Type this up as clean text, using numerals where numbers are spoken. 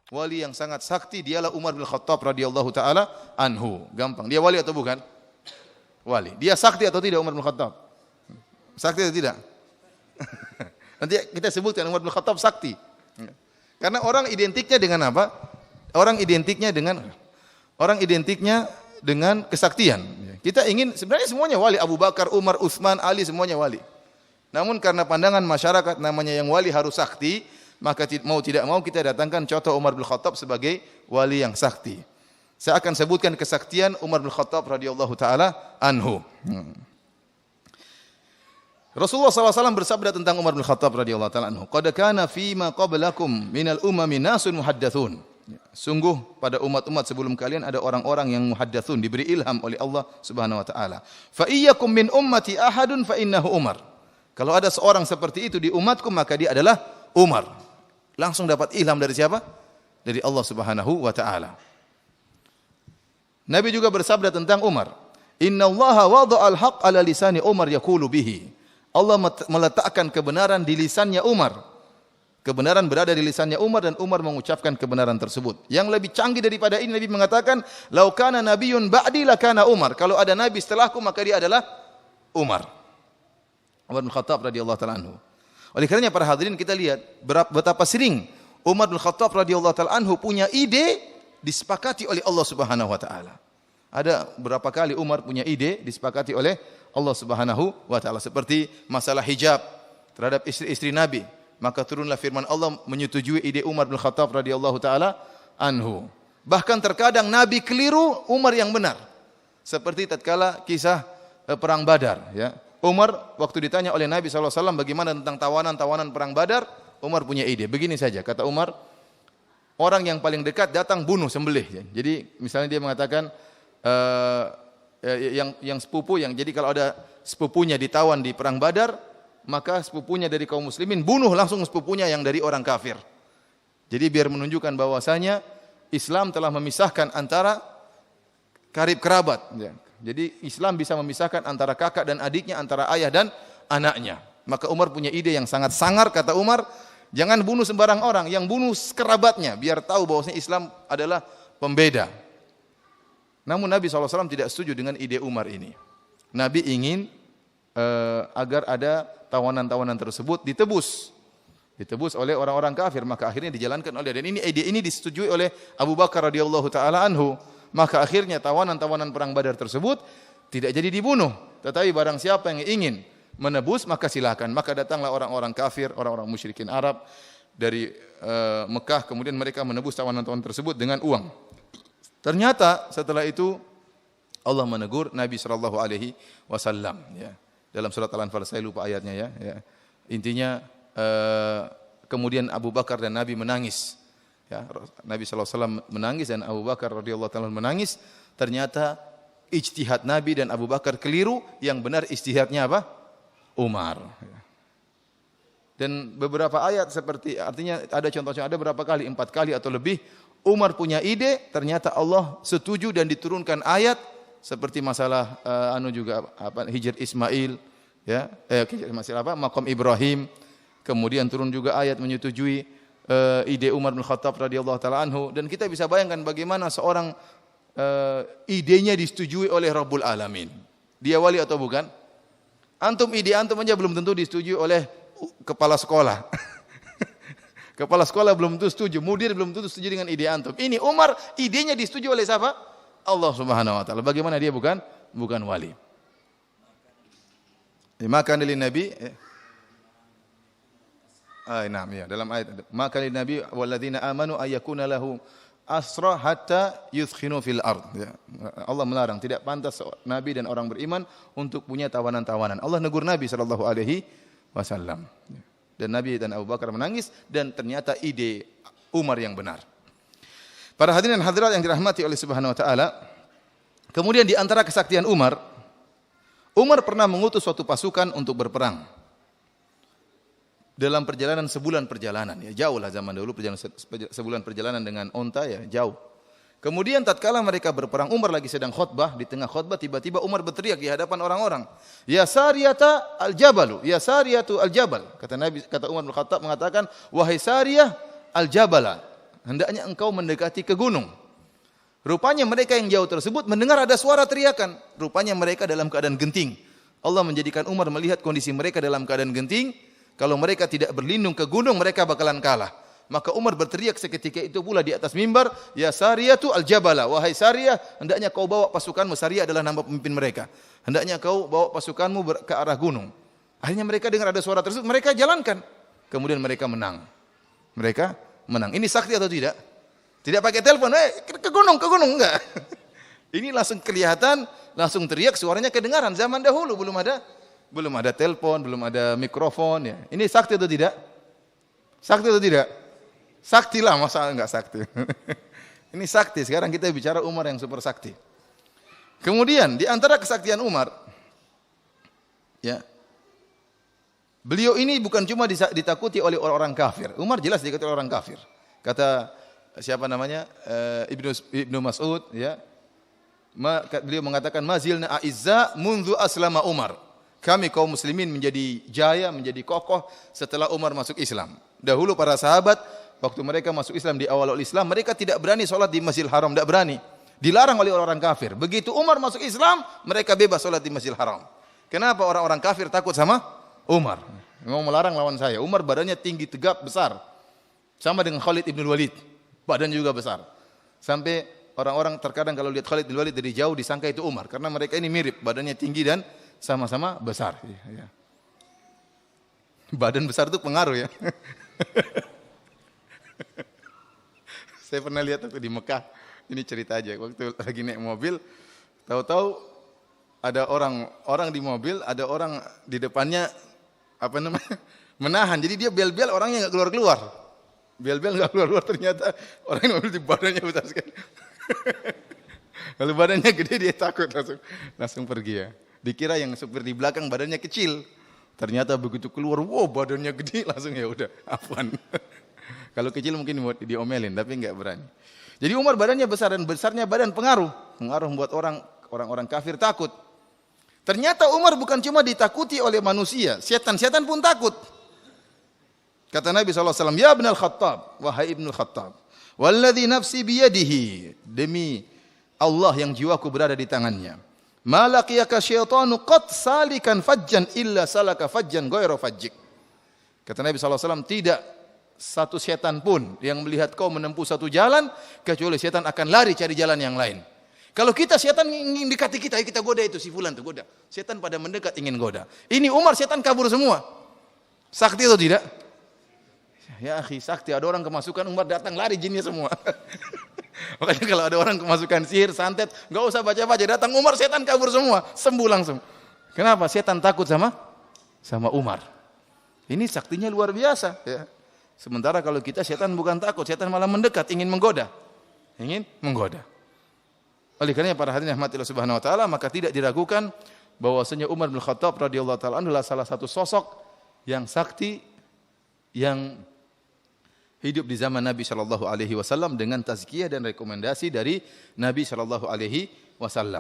Wali yang sangat sakti dialah Umar bin Khattab radhiyallahu taala anhu. Gampang. Dia wali atau bukan? Wali. Dia sakti atau tidak Umar bin Khattab? Sakti atau tidak? Nanti kita sebutkan Umar bin Khattab sakti. Karena orang identiknya dengan apa? Orang identiknya dengan kesaktian. Kita ingin sebenarnya semuanya wali, Abu Bakar, Umar, Utsman, Ali semuanya wali. Namun karena pandangan masyarakat namanya yang wali harus sakti, maka mau tidak mau kita datangkan contoh Umar bin Khattab sebagai wali yang sakti. Saya akan sebutkan kesaktian Umar bin Khattab radhiyallahu taala anhu. Rasulullah SAW bersabda tentang Umar bin Khattab radhiyallahu taala anhu, "Qad kana fima qablakum minal umami nasun muhaddatsun." Sungguh pada umat-umat sebelum kalian ada orang-orang yang muhaddatsun, diberi ilham oleh Allah Subhanahu wa taala. "Fa iyyakum min ummati ahadun fa innahu Umar." Kalau ada seorang seperti itu di umatku maka dia adalah Umar. Langsung dapat ilham dari siapa? Dari Allah Subhanahu wa taala. Nabi juga bersabda tentang Umar, "Inna Allaha wada'al haqq ala lisani Umar yaqulu bihi." Allah meletakkan kebenaran di lisannya Umar. Kebenaran berada di lisannya Umar dan Umar mengucapkan kebenaran tersebut. Yang lebih canggih daripada ini Nabi mengatakan, "Lau kana nabiyyun ba'di lakana Umar." Kalau ada nabi setelahku maka dia adalah Umar. Umar bin Khattab radhiyallahu taala anhu. Oleh karenanya para hadirin kita lihat betapa sering Umar bin Khattab radhiyallahu taala anhu punya ide disepakati oleh Allah Subhanahu wa taala. Ada berapa kali Umar punya ide disepakati oleh Allah Subhanahu wa taala seperti masalah hijab terhadap istri-istri Nabi, maka turunlah firman Allah menyetujui ide Umar bin Khattab radhiyallahu taala anhu. Bahkan terkadang Nabi keliru, Umar yang benar. Seperti tatkala kisah perang Badar, ya. Umar waktu ditanya oleh Nabi SAW bagaimana tentang tawanan-tawanan perang Badar, Umar punya ide. Begini saja, kata Umar, orang yang paling dekat datang bunuh, sembelih. Jadi misalnya dia mengatakan yang sepupu, yang jadi kalau ada sepupunya ditawan di perang Badar, maka sepupunya dari kaum muslimin bunuh langsung sepupunya yang dari orang kafir. Jadi biar menunjukkan bahwasanya Islam telah memisahkan antara karib kerabat. Jadi Islam bisa memisahkan antara kakak dan adiknya, antara ayah dan anaknya. Maka Umar punya ide yang sangat sangar, kata Umar, jangan bunuh sembarang orang, yang bunuh kerabatnya, biar tahu bahwasanya Islam adalah pembeda. Namun Nabi SAW tidak setuju dengan ide Umar ini. Nabi ingin agar ada tawanan-tawanan tersebut ditebus oleh orang-orang kafir, maka akhirnya dijalankan oleh, dan ini ide ini disetujui oleh Abu Bakar radhiyallahu taala anhu. Maka akhirnya tawanan-tawanan perang Badar tersebut tidak jadi dibunuh, tetapi barang siapa yang ingin menebus maka silakan. Maka datanglah orang-orang kafir, orang-orang musyrikin Arab dari Mekah, kemudian mereka menebus tawanan-tawanan tersebut dengan uang. Ternyata setelah itu Allah menegur Nabi sallallahu alaihi wasallam, ya. Dalam surat Al-Anfal, saya lupa ayatnya, ya. Intinya kemudian Abu Bakar dan Nabi menangis. Ya, Nabi SAW menangis dan Abu Bakar radhiyallahu taala menangis. Ternyata ijtihad Nabi dan Abu Bakar keliru, yang benar ijtihadnya apa? Umar. Dan beberapa ayat seperti, artinya ada contohnya, ada berapa kali, 4 kali atau lebih Umar punya ide, ternyata Allah setuju dan diturunkan ayat seperti masalah Hijr Ismail, ya, Maqam Ibrahim. Kemudian turun juga ayat menyetujui ide Umar bin Khattab radhiyallahu taala anhu, dan kita bisa bayangkan bagaimana seorang idenya disetujui oleh Rabbul Alamin. Dia wali atau bukan? Ide antum aja belum tentu disetujui oleh kepala sekolah. Kepala sekolah belum tentu setuju, mudir belum tentu setuju dengan ide antum. Ini Umar, idenya disetujui oleh siapa? Allah Subhanahu wa taala. Bagaimana dia bukan wali? Maka dari Nabi, dalam ayat, maka lin nabi walladzina amanu ayyakuna lahu asra hatta yudkhinu fil ard. Ya. Allah melarang, tidak pantas nabi dan orang beriman untuk punya tawanan-tawanan. Allah negur Nabi sallallahu alaihi wasallam. Dan Nabi dan Abu Bakar menangis, dan ternyata ide Umar yang benar. Para hadirin dan hadirat yang dirahmati oleh Subhanahu wa taala, kemudian di antara kesaktian Umar pernah mengutus suatu pasukan untuk berperang. Dalam perjalanan sebulan perjalanan, ya jauh lah zaman dulu, sebulan perjalanan dengan onta, ya jauh. Kemudian tatkala mereka berperang, Umar lagi sedang khutbah, di tengah khutbah tiba-tiba Umar berteriak di hadapan orang-orang, "Ya Sariyata al-Jabalu, ya Sariyatu al-Jabal." Kata Umar bin Khattab mengatakan, "Wahai Sariyah al-Jabala." hendaknya engkau mendekati ke gunung. Rupanya mereka yang jauh tersebut mendengar ada suara teriakan. Rupanya mereka dalam keadaan genting. Allah menjadikan Umar melihat kondisi mereka dalam keadaan genting. Kalau mereka tidak berlindung ke gunung, mereka bakalan kalah. Maka Umar berteriak seketika itu pula di atas mimbar, "Ya Sariyatu al-Jabala, wahai Sariyah, hendaknya kau bawa pasukanmu." Sariyah adalah nama pemimpin mereka. Hendaknya kau bawa pasukanmu ke arah gunung. Akhirnya mereka dengar ada suara tersebut, mereka jalankan. Kemudian mereka menang. Mereka menang. Ini sakti atau tidak? Tidak pakai telepon, ke gunung, enggak. Ini langsung kelihatan, langsung teriak, suaranya kedengaran. Zaman dahulu belum ada telepon, belum ada mikrofon ya. Ini sakti atau tidak? Sakti atau tidak? Sakti lah, masa enggak sakti. Ini sakti. Sekarang kita bicara Umar yang super sakti. Kemudian di antara kesaktian Umar, ya, beliau ini bukan cuma ditakuti oleh orang-orang kafir. Umar jelas ditakuti oleh orang kafir. Kata siapa namanya? Ibnu Mas'ud, ya. Beliau mengatakan mazilna a'izza mundu aslama Umar. Kami kaum muslimin menjadi jaya, menjadi kokoh setelah Umar masuk Islam. Dahulu para sahabat waktu mereka masuk Islam di awal Islam, mereka tidak berani salat di Masjidil Haram, tidak berani. Dilarang oleh orang kafir. Begitu Umar masuk Islam, mereka bebas salat di Masjidil Haram. Kenapa orang-orang kafir takut sama Umar? Mau melarang lawan saya. Umar badannya tinggi, tegap, besar. Sama dengan Khalid ibn Walid. Badan juga besar. Sampai orang-orang terkadang kalau lihat Khalid bin Walid dari jauh disangka itu Umar. Karena mereka ini mirip. Badannya tinggi dan sama-sama besar. Ya. Badan besar itu pengaruh ya. Saya pernah lihat waktu di Mekah. Ini cerita aja. Waktu lagi naik mobil. Tahu-tahu ada orang di mobil. Ada orang di depannya menahan. Jadi dia bel-bel orangnya nggak keluar-keluar. Bel-bel nggak keluar-keluar, ternyata orang yang mobil di badannya besar sekali. Kalau badannya gede dia takut langsung pergi ya. Dikira yang supir di belakang badannya kecil. Ternyata begitu keluar, wow badannya gede, langsung ya udah, afwan. Kalau kecil mungkin diomelin, tapi nggak berani. Jadi Umar badannya besar dan besarnya badan pengaruh membuat orang-orang kafir takut. Ternyata Umar bukan cuma ditakuti oleh manusia, setan pun takut. Kata Nabi SAW, "Ya Ibn al-Khattab, wahai Ibn al-Khattab, walladhi nafsi biyadihi, demi Allah yang jiwaku berada di tangannya. Ma laqiyaka syaitanu qad salikan fajjan illa salaka fajjan ghairu fajjik." Kata Nabi SAW, tidak satu setan pun yang melihat kau menempuh satu jalan, kecuali setan akan lari cari jalan yang lain. Kalau kita setan ingin dekati kita, kita goda itu si fulan tuh goda. Setan pada mendekat ingin goda. Ini Umar setan kabur semua. Sakti atau tidak? Ya akhi, sakti. Ada orang kemasukan Umar datang lari jinnya semua. Makanya kalau ada orang kemasukan sihir, santet, enggak usah baca-baca, datang Umar setan kabur semua, sembuh langsung. Kenapa? Setan takut sama Umar. Ini saktinya luar biasa ya. Sementara kalau kita setan bukan takut, setan malah mendekat, ingin menggoda. Oleh karena para hadirin rahmatillah subhanahu wa taala, maka tidak diragukan bahwasanya Umar bin Khattab radhiyallahu taala adalah salah satu sosok yang sakti yang hidup di zaman Nabi sallallahu alaihi wasallam dengan tazkiyah dan rekomendasi dari Nabi sallallahu alaihi wasallam.